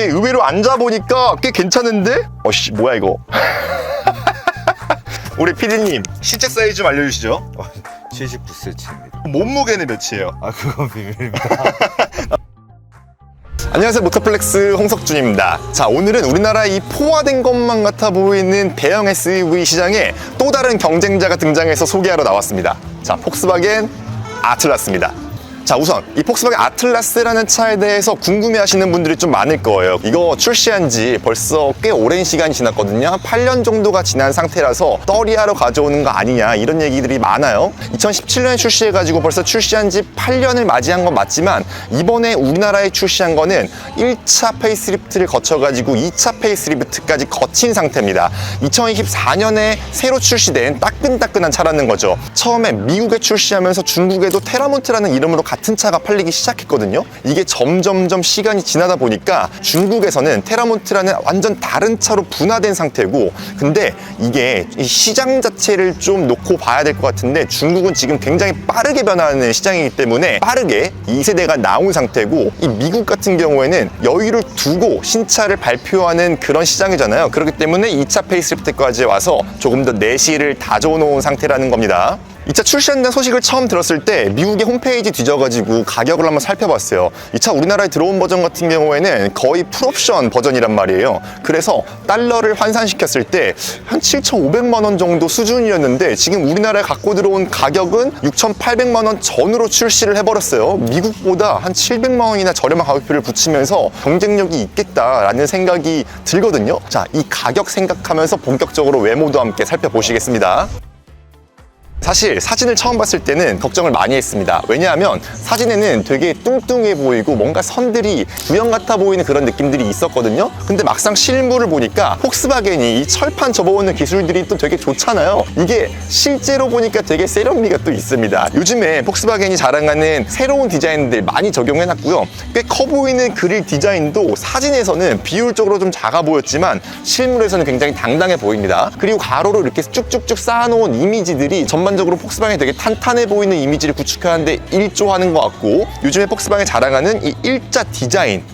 의외로 앉아보니까 꽤 괜찮은데? 어씨 뭐야 이거. 우리 PD님 실제 사이즈 좀 알려주시죠. 79cm입니다. 몸무게는 몇이에요? 아, 그건 비밀입니다. 안녕하세요, 모터플렉스 홍석준입니다. 자, 오늘은 우리나라 이 포화된 것만 같아 보이는 대형 SUV 시장에 또 다른 경쟁자가 등장해서 소개하러 나왔습니다. 자, 폭스바겐 아틀라스입니다. 자, 우선 이 폭스바겐 아틀라스라는 차에 대해서 궁금해하시는 분들이 좀 많을 거예요. 이거 출시한 지 벌써 꽤 오랜 시간이 지났거든요. 한 8년 정도가 지난 상태라서 떨이하러 가져오는 거 아니냐 이런 얘기들이 많아요. 2017년에 출시해가지고 벌써 출시한 지 8년을 맞이한 건 맞지만 이번에 우리나라에 출시한 거는 1차 페이스리프트를 거쳐가지고 2차 페이스리프트까지 거친 상태입니다. 2024년에 새로 출시된 따끈따끈한 차라는 거죠. 처음에 미국에 출시하면서 중국에도 테라몬트라는 이름으로 같은 차가 팔리기 시작했거든요. 이게 점점점 시간이 지나다 보니까 중국에서는 테라몬트라는 완전 다른 차로 분화된 상태고, 근데 이게 이 시장 자체를 좀 놓고 봐야 될 것 같은데 중국은 지금 굉장히 빠르게 변화하는 시장이기 때문에 빠르게 2세대가 나온 상태고, 이 미국 같은 경우에는 여유를 두고 신차를 발표하는 그런 시장이잖아요. 그렇기 때문에 2차 페이스리프트까지 와서 조금 더 내실을 다져놓은 상태라는 겁니다. 이 차 출시한다는 소식을 처음 들었을 때 미국의 홈페이지 뒤져가지고 가격을 한번 살펴봤어요. 이 차 우리나라에 들어온 버전 같은 경우에는 거의 풀옵션 버전이란 말이에요. 그래서 달러를 환산시켰을 때 한 7,500만 원 정도 수준이었는데 지금 우리나라에 갖고 들어온 가격은 6,800만 원 전으로 출시를 해버렸어요. 미국보다 한 700만 원이나 저렴한 가격표를 붙이면서 경쟁력이 있겠다라는 생각이 들거든요. 자, 이 가격 생각하면서 본격적으로 외모도 함께 살펴보시겠습니다. 사실 사진을 처음 봤을 때는 걱정을 많이 했습니다. 왜냐하면 사진에는 되게 뚱뚱해 보이고 뭔가 선들이 구형 같아 보이는 그런 느낌들이 있었거든요. 근데 막상 실물을 보니까 폭스바겐이 이 철판 접어오는 기술들이 또 되게 좋잖아요. 이게 실제로 보니까 되게 세련미가 또 있습니다. 요즘에 폭스바겐이 자랑하는 새로운 디자인들 많이 적용해놨고요. 꽤 커 보이는 그릴 디자인도 사진에서는 비율적으로 좀 작아 보였지만 실물에서는 굉장히 당당해 보입니다. 그리고 가로로 이렇게 쭉쭉쭉 쌓아놓은 이미지들이 전반적으로 폭스바겐이 되게 탄탄해 보이는 이미지를 구축하는데 일조하는 것 같고, 요즘에 폭스바겐이 자랑하는 이 일자 디자인,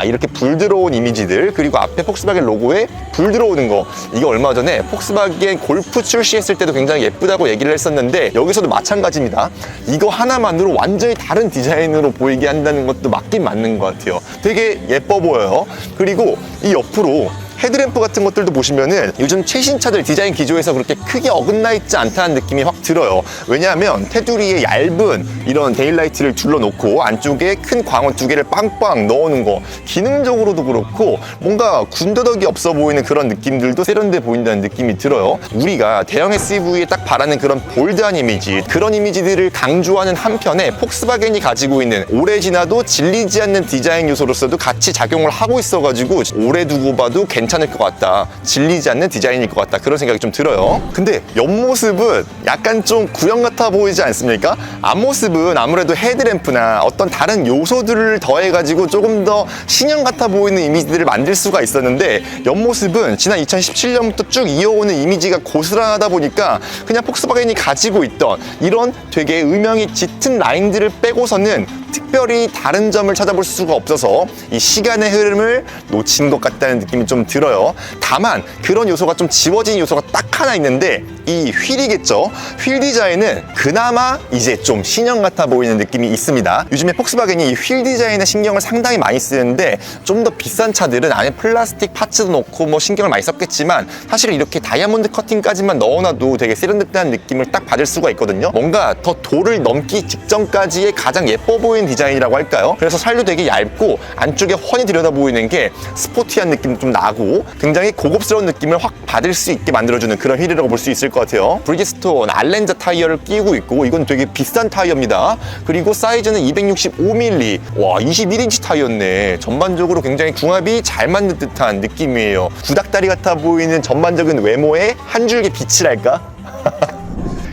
이렇게 불 들어온 이미지들, 그리고 앞에 폭스바겐 로고에 불 들어오는 거, 이게 얼마 전에 폭스바겐 골프 출시했을 때도 굉장히 예쁘다고 얘기를 했었는데 여기서도 마찬가지입니다. 이거 하나만으로 완전히 다른 디자인으로 보이게 한다는 것도 맞긴 맞는 것 같아요. 되게 예뻐 보여요. 그리고 이 옆으로 헤드램프 같은 것들도 보시면은 요즘 최신 차들 디자인 기조에서 그렇게 크게 어긋나 있지 않다는 느낌이 확 들어요. 왜냐하면 테두리에 얇은 이런 데일라이트를 둘러놓고 안쪽에 큰 광원 2개를 빵빵 넣어놓은 거, 기능적으로도 그렇고 뭔가 군더더기 없어 보이는 그런 느낌들도 세련돼 보인다는 느낌이 들어요. 우리가 대형 SUV에 딱 바라는 그런 볼드한 이미지, 그런 이미지들을 강조하는 한편에 폭스바겐이 가지고 있는 오래 지나도 질리지 않는 디자인 요소로서도 같이 작용을 하고 있어가지고 오래 두고 봐도 괜찮을 것 같다, 질리지 않는 디자인일 것 같다, 그런 생각이 좀 들어요. 근데 옆모습은 약간 좀 구형 같아 보이지 않습니까? 앞모습은 아무래도 헤드램프나 어떤 다른 요소들을 더해가지고 조금 더 신형 같아 보이는 이미지들을 만들 수가 있었는데, 옆모습은 지난 2017년부터 쭉 이어오는 이미지가 고스란하다 보니까 그냥 폭스바겐이 가지고 있던 이런 되게 음영이 짙은 라인들을 빼고서는 특별히 다른 점을 찾아볼 수가 없어서 이 시간의 흐름을 놓친 것 같다는 느낌이 좀 들어요. 다만 그런 요소가 좀 지워진 요소가 딱 하나 있는데 이 휠이겠죠. 휠 디자인은 그나마 이제 좀 신형 같아 보이는 느낌이 있습니다. 요즘에 폭스바겐이 이 휠 디자인에 신경을 상당히 많이 쓰는데, 좀 더 비싼 차들은 안에 플라스틱 파츠도 넣고 뭐 신경을 많이 썼겠지만 사실 이렇게 다이아몬드 커팅까지만 넣어놔도 되게 세련됐다는 느낌을 딱 받을 수가 있거든요. 뭔가 더 도를 넘기 직전까지의 가장 예뻐 보이는 디자인이라고 할까요? 그래서 살도 되게 얇고 안쪽에 훤히 들여다 보이는 게 스포티한 느낌도 좀 나고 굉장히 고급스러운 느낌을 확 받을 수 있게 만들어주는 그런 휠이라고 볼 수 있을 것 같아요. 브리지스톤 알렌자 타이어를 끼고 있고 이건 되게 비싼 타이어입니다. 그리고 사이즈는 265mm, 와 21인치 타이어네. 전반적으로 굉장히 궁합이 잘 맞는 듯한 느낌이에요. 구닥다리 같아 보이는 전반적인 외모에 한 줄기 빛이랄까?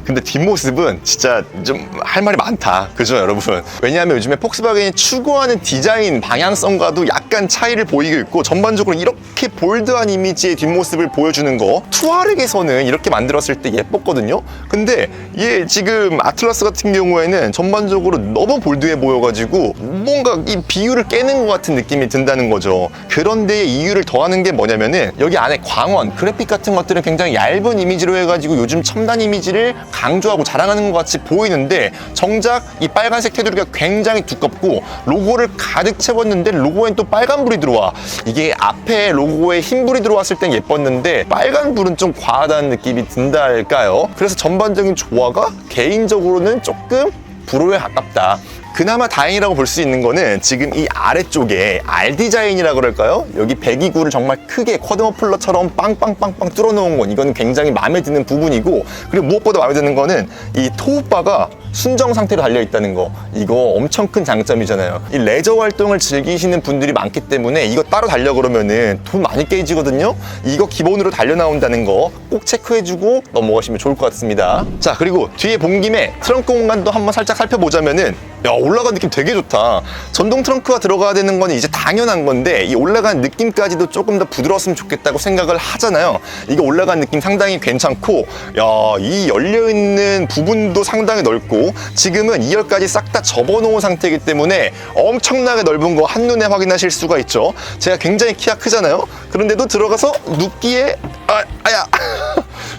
근데 뒷모습은 진짜 좀 할 말이 많다. 그죠, 여러분? 왜냐하면 요즘에 폭스바겐이 추구하는 디자인 방향성과도 약간 차이를 보이고 있고, 전반적으로 이렇게 볼드한 이미지의 뒷모습을 보여주는 거, 투아렉에서는 이렇게 만들었을 때 예뻤거든요. 근데 얘 지금 아틀라스 같은 경우에는 전반적으로 너무 볼드해 보여가지고 뭔가 이 비율을 깨는 것 같은 느낌이 든다는 거죠. 그런데 이유를 더하는 게 뭐냐면은 여기 안에 광원, 그래픽 같은 것들은 굉장히 얇은 이미지로 해가지고 요즘 첨단 이미지를 강조하고 자랑하는 것 같이 보이는데, 정작 이 빨간색 테두리가 굉장히 두껍고 로고를 가득 채웠는데 로고엔 또 빨간불이 들어와. 이게 앞에 로고에 흰불이 들어왔을 땐 예뻤는데 빨간불은 좀 과하다는 느낌이 든다 할까요? 그래서 전반적인 조화가 개인적으로는 조금 불호에 가깝다. 그나마 다행이라고 볼 수 있는 거는 지금 이 아래쪽에 R 디자인이라고 그럴까요? 여기 배기구를 정말 크게 쿼드 머플러처럼 빵빵빵빵 뚫어놓은 건, 이건 굉장히 마음에 드는 부분이고, 그리고 무엇보다 마음에 드는 거는 이 토우바가 순정 상태로 달려있다는 거. 이거 엄청 큰 장점이잖아요. 이 레저 활동을 즐기시는 분들이 많기 때문에 이거 따로 달려 그러면은 돈 많이 깨지거든요. 이거 기본으로 달려 나온다는 거 꼭 체크해주고 넘어가시면 좋을 것 같습니다. 자, 그리고 뒤에 본 김에 트렁크 공간도 한번 살짝 살펴보자면은, 야, 올라간 느낌 되게 좋다. 전동 트렁크가 들어가야 되는 건 이제 당연한 건데, 이 올라간 느낌까지도 조금 더 부드러웠으면 좋겠다고 생각을 하잖아요. 이거 올라간 느낌 상당히 괜찮고, 야, 이 열려있는 부분도 상당히 넓고, 지금은 2열까지 싹 다 접어놓은 상태이기 때문에 엄청나게 넓은 거 한눈에 확인하실 수가 있죠. 제가 굉장히 키가 크잖아요. 그런데도 들어가서 눕기에 아야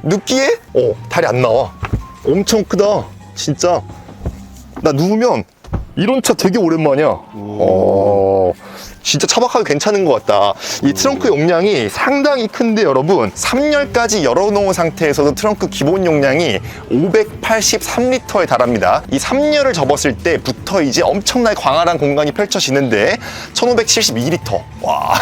눕기에 다리 안 나와. 엄청 크다 진짜. 나 누우면 이런 차 되게 오랜만이야. 진짜 차박하기 괜찮은 것 같다. 이 트렁크 용량이 상당히 큰데 여러분, 3열까지 열어놓은 상태에서도 트렁크 기본 용량이 583리터에 달합니다. 이 3열을 접었을 때부터 이제 엄청나게 광활한 공간이 펼쳐지는데 1572리터. 와,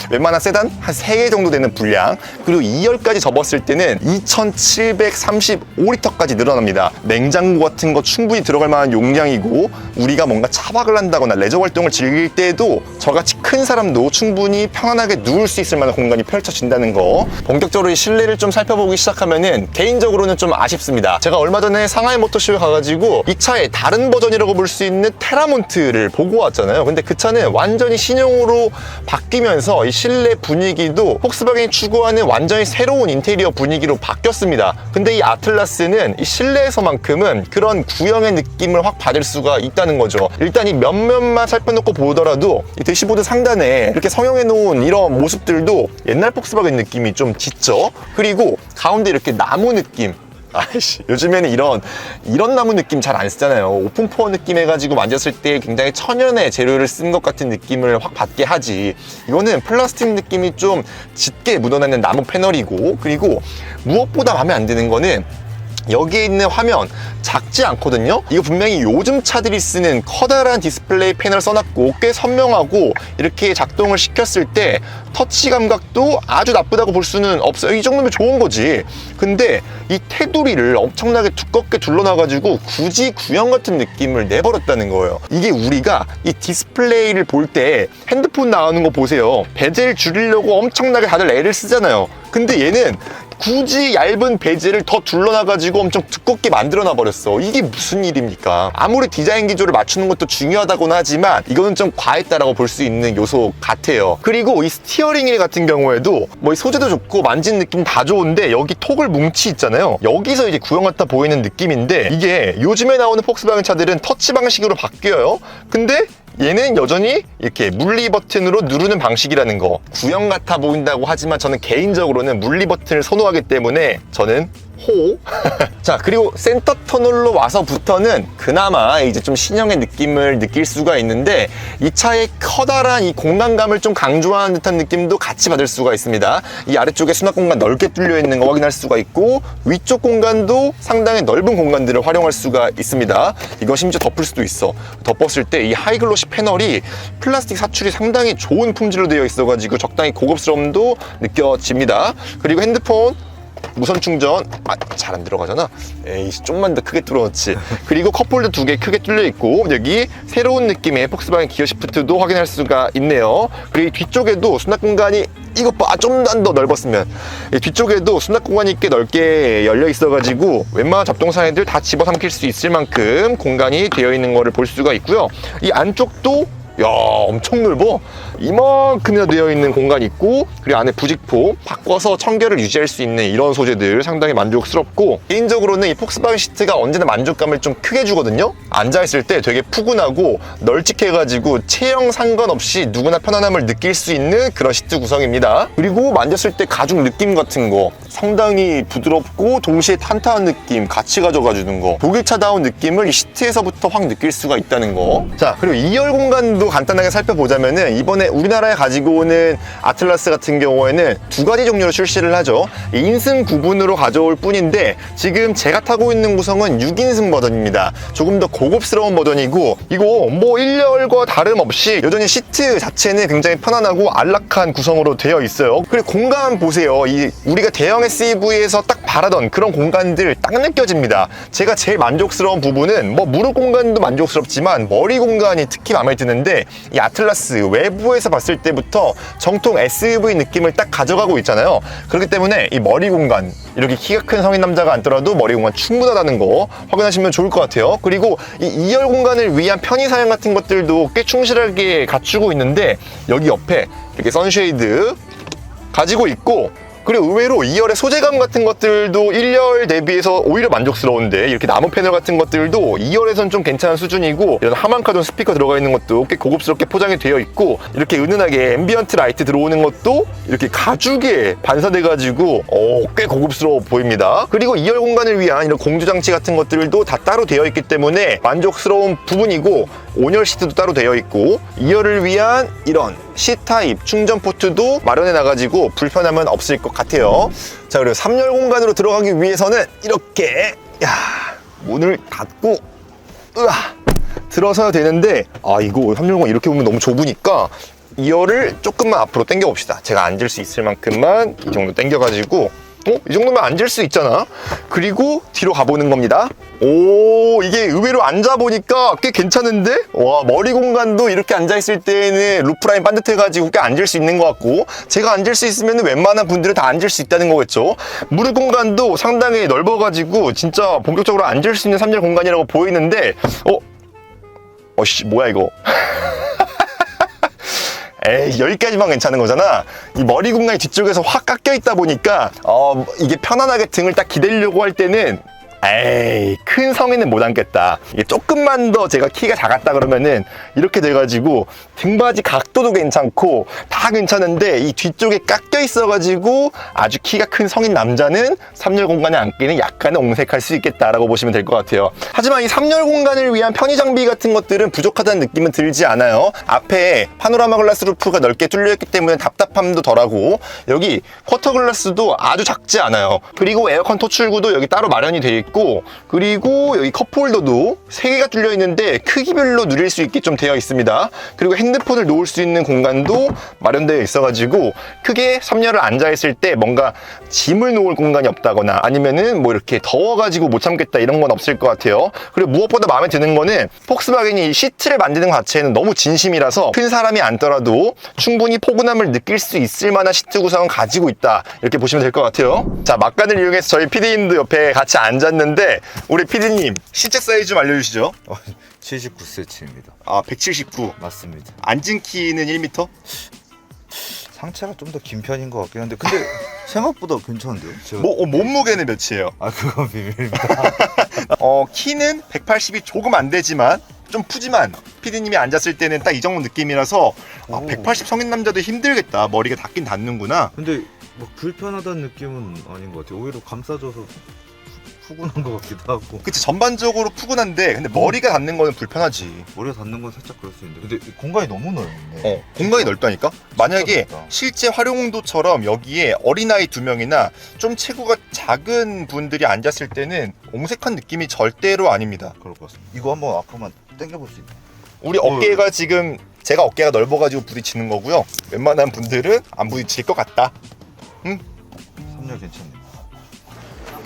웬만한 세단 한 3개 정도 되는 분량. 그리고 2열까지 접었을 때는 2735리터까지 늘어납니다. 냉장고 같은 거 충분히 들어갈 만한 용량이고, 우리가 뭔가 차박을 한다거나 레저 활동을 즐길 때에도 저같이 큰 사람도 충분히 편안하게 누울 수 있을 만한 공간이 펼쳐진다는 거. 본격적으로 이 실내를 좀 살펴보기 시작하면은 개인적으로는 좀 아쉽습니다. 제가 얼마 전에 상하이 모터쇼에 가가지고 이 차의 다른 버전이라고 볼 수 있는 테라몬트를 보고 왔잖아요. 근데 그 차는 완전히 신형으로 바뀌면서 이 실내 분위기도 폭스바겐이 추구하는 완전히 새로운 인테리어 분위기로 바뀌었습니다. 근데 이 아틀라스는 이 실내에서만큼은 그런 구형의 느낌을 확 받을 수가 있다는 거죠. 일단 이 몇몇만 살펴놓고 보더라도 이 대시보드 상단에 이렇게 성형해 놓은 이런 모습들도 옛날 폭스바겐 느낌이 좀 짙죠. 그리고 가운데 이렇게 나무 느낌, 아이씨, 요즘에는 이런 나무 느낌 잘 안 쓰잖아요. 오픈포어 느낌 해가지고 만졌을 때 굉장히 천연의 재료를 쓴 것 같은 느낌을 확 받게 하지. 이거는 플라스틱 느낌이 좀 짙게 묻어나는 나무 패널이고, 그리고 무엇보다 마음에 안 드는 거는 여기에 있는 화면 작지 않거든요. 이거 분명히 요즘 차들이 쓰는 커다란 디스플레이 패널 써놨고 꽤 선명하고, 이렇게 작동을 시켰을 때 터치 감각도 아주 나쁘다고 볼 수는 없어요. 이 정도면 좋은 거지. 근데 이 테두리를 엄청나게 두껍게 둘러놔가지고 굳이 구형 같은 느낌을 내버렸다는 거예요. 이게 우리가 이 디스플레이를 볼 때 핸드폰 나오는 거 보세요. 베젤 줄이려고 엄청나게 다들 애를 쓰잖아요. 근데 얘는 굳이 얇은 베젤을 더 둘러놔가지고 엄청 두껍게 만들어놔 버렸어. 이게 무슨 일입니까? 아무리 디자인 기조를 맞추는 것도 중요하다고는 하지만 이거는 좀 과했다라고 볼 수 있는 요소 같아요. 그리고 이 스티어링 휠 같은 경우에도 뭐 이 소재도 좋고 만지는 느낌 다 좋은데, 여기 토글 뭉치 있잖아요. 여기서 이제 구형 같아 보이는 느낌인데, 이게 요즘에 나오는 폭스바겐 차들은 터치 방식으로 바뀌어요. 근데 얘는 여전히 이렇게 물리 버튼으로 누르는 방식이라는 거. 구형 같아 보인다고 하지만 저는 개인적으로는 물리 버튼을 선호하기 때문에 저는 호. 자, 그리고 센터 터널로 와서부터는 그나마 이제 좀 신형의 느낌을 느낄 수가 있는데, 이 차의 커다란 이 공간감을 좀 강조하는 듯한 느낌도 같이 받을 수가 있습니다. 이 아래쪽에 수납 공간 넓게 뚫려 있는 거 확인할 수가 있고, 위쪽 공간도 상당히 넓은 공간들을 활용할 수가 있습니다. 이거 심지어 덮을 수도 있어. 덮었을 때 이 하이글로시 패널이 플라스틱 사출이 상당히 좋은 품질로 되어 있어가지고 적당히 고급스러움도 느껴집니다. 그리고 핸드폰 무선 충전 잘 안 들어가잖아. 에이씨, 좀만 더 크게 뚫어놓지. 그리고 컵홀더 2개 크게 뚫려 있고, 여기 새로운 느낌의 폭스바겐 기어 시프트도 확인할 수가 있네요. 그리고 뒤쪽에도 수납 공간이, 이것 봐, 좀만 더 넓었으면. 이 뒤쪽에도 수납 공간이 꽤 넓게 열려 있어가지고 웬만한 잡동사 애들 다 집어삼킬 수 있을 만큼 공간이 되어 있는 거를 볼 수가 있고요. 이 안쪽도 야, 엄청 넓어. 이만큼이나 되어 있는 공간이 있고, 그리고 안에 부직포 바꿔서 청결을 유지할 수 있는 이런 소재들 상당히 만족스럽고, 개인적으로는 이 폭스바겐 시트가 언제나 만족감을 좀 크게 주거든요. 앉아있을 때 되게 푸근하고 널찍해가지고 체형 상관없이 누구나 편안함을 느낄 수 있는 그런 시트 구성입니다. 그리고 만졌을 때 가죽 느낌 같은 거 상당히 부드럽고 동시에 탄탄한 느낌 같이 가져가 주는 거, 독일차다운 느낌을 이 시트에서부터 확 느낄 수가 있다는 거. 자, 그리고 2열 공간도 간단하게 살펴보자면은, 이번에 우리나라에 가지고 오는 아틀라스 같은 경우에는 두 가지 종류로 출시를 하죠. 2인승 구분으로 가져올 뿐인데, 지금 제가 타고 있는 구성은 6인승 버전입니다. 조금 더 고급스러운 버전이고, 이거 뭐 1열과 다름없이 여전히 시트 자체는 굉장히 편안하고 안락한 구성으로 되어 있어요. 그리고 공간 보세요. 이 우리가 대형 SUV에서 딱 바라던 그런 공간들 딱 느껴집니다. 제가 제일 만족스러운 부분은 뭐 무릎 공간도 만족스럽지만 머리 공간이 특히 마음에 드는데, 이 아틀라스 외부에서 봤을 때부터 정통 SUV 느낌을 딱 가져가고 있잖아요. 그렇기 때문에 이 머리 공간, 이렇게 키가 큰 성인 남자가 앉더라도 머리 공간 충분하다는 거 확인하시면 좋을 것 같아요. 그리고 이 2열 공간을 위한 편의 사양 같은 것들도 꽤 충실하게 갖추고 있는데, 여기 옆에 이렇게 선쉐이드 가지고 있고, 그리고 의외로 2열의 소재감 같은 것들도 1열 대비해서 오히려 만족스러운데, 이렇게 나무 패널 같은 것들도 2열에선 좀 괜찮은 수준이고, 이런 하만카돈 스피커 들어가 있는 것도 꽤 고급스럽게 포장이 되어 있고, 이렇게 은은하게 앰비언트 라이트 들어오는 것도 이렇게 가죽에 반사돼가지고 꽤 고급스러워 보입니다. 그리고 2열 공간을 위한 이런 공조 장치 같은 것들도 다 따로 되어 있기 때문에 만족스러운 부분이고, 온열 시트도 따로 되어 있고, 2열을 위한 이런 C타입 충전 포트도 마련해 놔가지고 불편함은 없을 것 같아요. 자, 그리고 3열 공간으로 들어가기 위해서는 이렇게 문을 닫고 들어서야 되는데, 이거 3열 공간 이렇게 보면 너무 좁으니까 2열을 조금만 앞으로 당겨 봅시다. 제가 앉을 수 있을 만큼만 이 정도 당겨가지고, 이 정도면 앉을 수 있잖아. 그리고 뒤로 가보는 겁니다. 오, 이게 의외로 앉아보니까 꽤 괜찮은데? 와, 머리 공간도 이렇게 앉아있을 때는 루프라인 반듯해가지고 꽤 앉을 수 있는 것 같고, 제가 앉을 수 있으면 웬만한 분들은 다 앉을 수 있다는 거겠죠. 무릎 공간도 상당히 넓어가지고 진짜 본격적으로 앉을 수 있는 3열 공간이라고 보이는데, 뭐야 이거. 에이, 여기까지만 괜찮은 거잖아. 이 머리 공간이 뒤쪽에서 확 깎여 있다 보니까 이게 편안하게 등을 딱 기대려고 할 때는 큰 성인은 못 앉겠다. 이게 조금만 더 제가 키가 작았다 그러면은 이렇게 돼가지고 등받이 각도도 괜찮고 다 괜찮은데, 이 뒤쪽에 깎여 있어가지고 아주 키가 큰 성인 남자는 3열 공간에 앉기는 약간은 옹색할 수 있겠다라고 보시면 될 것 같아요. 하지만 이 3열 공간을 위한 편의 장비 같은 것들은 부족하다는 느낌은 들지 않아요. 앞에 파노라마 글라스 루프가 넓게 뚫려있기 때문에 답답함도 덜하고, 여기 쿼터 글라스도 아주 작지 않아요. 그리고 에어컨 토출구도 여기 따로 마련이 되어 있고, 그리고 여기 컵홀더도 3개가 뚫려 있는데 크기별로 누릴 수 있게 좀 되어 있습니다. 그리고 핸드폰을 놓을 수 있는 공간도 마련되어 있어가지고, 크게 3열을 앉아있을 때 뭔가 짐을 놓을 공간이 없다거나 아니면은 뭐 이렇게 더워가지고 못 참겠다 이런 건 없을 것 같아요. 그리고 무엇보다 마음에 드는 거는 폭스바겐이 이 시트를 만드는 것 자체는 너무 진심이라서 큰 사람이 앉더라도 충분히 포근함을 느낄 수 있을 만한 시트 구성은 가지고 있다, 이렇게 보시면 될 것 같아요. 자, 막간을 이용해서 저희 PD님도 옆에 같이 앉았는데, 우리 PD님 신체 사이즈 좀 알려주시죠. 79cm입니다. 179. 맞습니다. 앉은 키는 1m? 상체가 좀 더 긴 편인 것 같긴 한데, 근데 생각보다 괜찮은데요? 제가... 몸무게는 몇이에요? 그건 비밀입니다. 키는 180이 조금 안 되지만 좀 푸지만, PD님이 앉았을 때는 딱 이 정도 느낌이라서 180 성인 남자도 힘들겠다. 머리가 닿긴 닿는구나. 근데 뭐 불편하다는 느낌은 아닌 것 같아요. 오히려 감싸줘서 푸근한 것 같기도 하고. 그치, 전반적으로 푸근한데, 근데 머리가 닿는 거는 불편하지. 머리가 닿는 건 살짝 그럴 수 있는데, 근데 공간이 너무 넓네. 공간이 넓다니까? 만약에 넓다. 실제 활용도처럼 여기에 어린아이 2명이나 좀 체구가 작은 분들이 앉았을 때는 옹색한 느낌이 절대로 아닙니다. 그럴 것 같습니다. 이거 한번 앞으로만 당겨볼 수 있나요? 우리 어깨가 지금, 제가 어깨가 넓어가지고 부딪히는 거고요. 웬만한 분들은 안 부딪힐 것 같다. 3열 괜찮네요.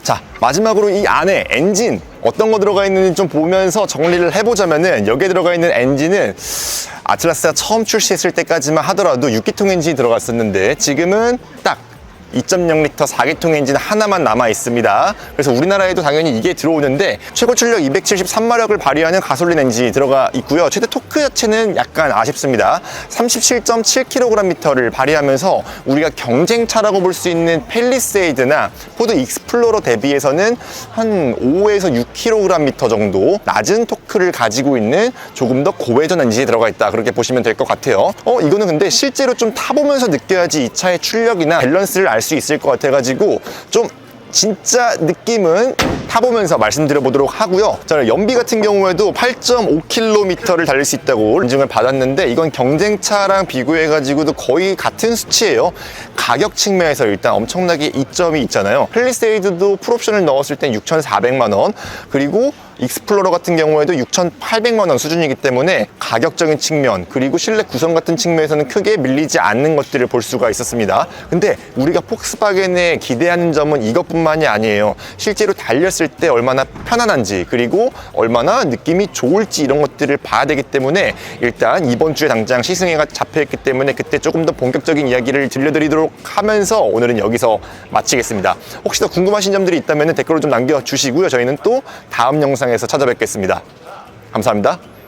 자, 마지막으로 이 안에 엔진 어떤 거 들어가 있는지 좀 보면서 정리를 해보자면은, 여기에 들어가 있는 엔진은 아틀라스가 처음 출시했을 때까지만 하더라도 6기통 엔진이 들어갔었는데, 지금은 딱 2.0L 4기통 엔진 하나만 남아 있습니다. 그래서 우리나라에도 당연히 이게 들어오는데, 최고 출력 273마력을 발휘하는 가솔린 엔진이 들어가 있고요. 최대 토크 자체는 약간 아쉽습니다. 37.7kgm를 발휘하면서 우리가 경쟁차라고 볼 수 있는 팰리세이드나 포드 익스플로러 대비해서는 한 5에서 6kgm 정도 낮은 토크를 가지고 있는 조금 더 고회전 엔진이 들어가 있다, 그렇게 보시면 될 것 같아요. 이거는 근데 실제로 좀 타보면서 느껴야지 이 차의 출력이나 밸런스를 알 수 있을 것 같아가지고 좀 진짜 느낌은 타보면서 말씀드려 보도록 하고요. 자, 연비 같은 경우에도 8.5km를 달릴 수 있다고 인증을 받았는데, 이건 경쟁차랑 비교해가지고도 거의 같은 수치예요. 가격 측면에서 일단 엄청나게 이점이 있잖아요. 팰리세이드도 풀옵션을 넣었을 땐 6,400만 원, 그리고 익스플로러 같은 경우에도 6,800만 원 수준이기 때문에 가격적인 측면, 그리고 실내 구성 같은 측면에서는 크게 밀리지 않는 것들을 볼 수가 있었습니다. 근데 우리가 폭스바겐에 기대하는 점은 이것뿐만이 아니에요. 실제로 달렸을 때 얼마나 편안한지, 그리고 얼마나 느낌이 좋을지, 이런 것들을 봐야 되기 때문에 일단 이번 주에 당장 시승회가 잡혀있기 때문에 그때 조금 더 본격적인 이야기를 들려드리도록 하면서 오늘은 여기서 마치겠습니다. 혹시 더 궁금하신 점들이 있다면 댓글로 좀 남겨주시고요. 저희는 또 다음 영상에서 찾아뵙겠습니다. 감사합니다.